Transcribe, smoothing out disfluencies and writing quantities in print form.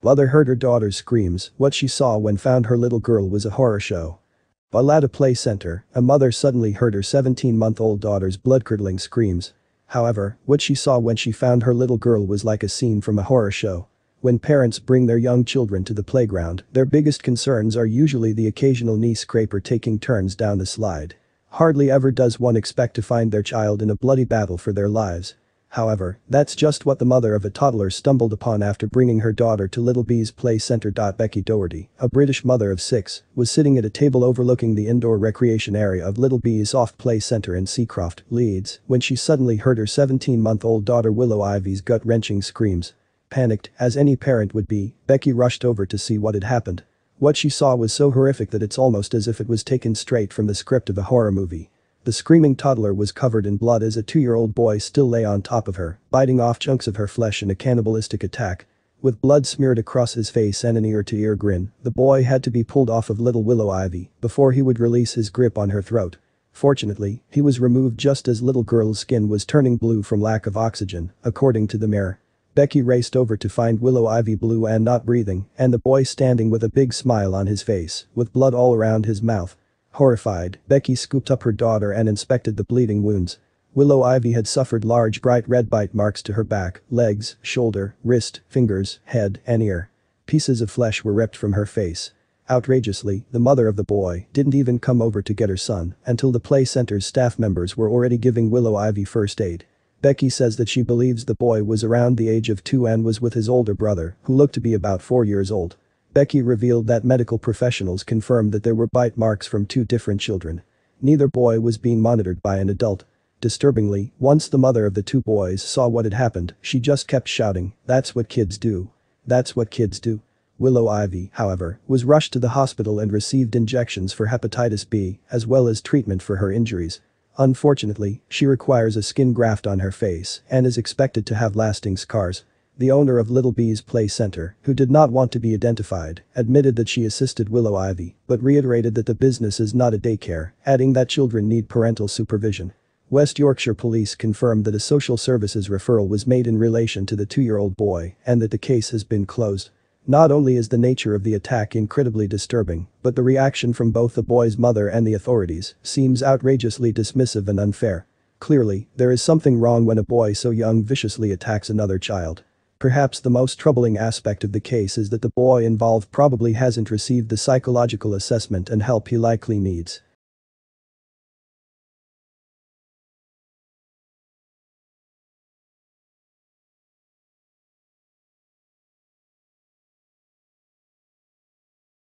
Mother heard her daughter's screams. What she saw when found her little girl was a horror show. While at a play center, a mother suddenly heard her 17-month-old daughter's blood-curdling screams. However, what she saw when she found her little girl was like a scene from a horror show. When parents bring their young children to the playground, their biggest concerns are usually the occasional knee scraper taking turns down the slide. Hardly ever does one expect to find their child in a bloody battle for their lives. However, that's just what the mother of a toddler stumbled upon after bringing her daughter to Little Bees Play Center. Becky Doherty, a British mother of 6, was sitting at a table overlooking the indoor recreation area of Little Bees Soft Play Center in Seacroft, Leeds, when she suddenly heard her 17-month-old daughter Willow Ivy's gut-wrenching screams. Panicked, as any parent would be, Becky rushed over to see what had happened. What she saw was so horrific that it's almost as if it was taken straight from the script of a horror movie. The screaming toddler was covered in blood as a 2-year-old boy still lay on top of her, biting off chunks of her flesh in a cannibalistic attack. With blood smeared across his face and an ear-to-ear grin, the boy had to be pulled off of little Willow Ivy before he would release his grip on her throat. Fortunately, he was removed just as little girl's skin was turning blue from lack of oxygen, according to the Mirror. Becky raced over to find Willow Ivy blue and not breathing, and the boy standing with a big smile on his face, with blood all around his mouth. Horrified, Becky scooped up her daughter and inspected the bleeding wounds. Willow Ivy had suffered large bright red bite marks to her back, legs, shoulder, wrist, fingers, head, and ear. Pieces of flesh were ripped from her face. Outrageously, the mother of the boy didn't even come over to get her son until the play center's staff members were already giving Willow Ivy first aid. Becky says that she believes the boy was around the age of 2 and was with his older brother, who looked to be about 4 years old. Becky revealed that medical professionals confirmed that there were bite marks from 2 different children. Neither boy was being monitored by an adult. Disturbingly, once the mother of the 2 boys saw what had happened, she just kept shouting, "That's what kids do. That's what kids do." Willow Ivy, however, was rushed to the hospital and received injections for hepatitis B, as well as treatment for her injuries. Unfortunately, she requires a skin graft on her face and is expected to have lasting scars. The owner of Little Bees Play Center, who did not want to be identified, admitted that she assisted Willow Ivy, but reiterated that the business is not a daycare, adding that children need parental supervision. West Yorkshire Police confirmed that a social services referral was made in relation to the 2-year-old boy and that the case has been closed. Not only is the nature of the attack incredibly disturbing, but the reaction from both the boy's mother and the authorities seems outrageously dismissive and unfair. Clearly, there is something wrong when a boy so young viciously attacks another child. Perhaps the most troubling aspect of the case is that the boy involved probably hasn't received the psychological assessment and help he likely needs.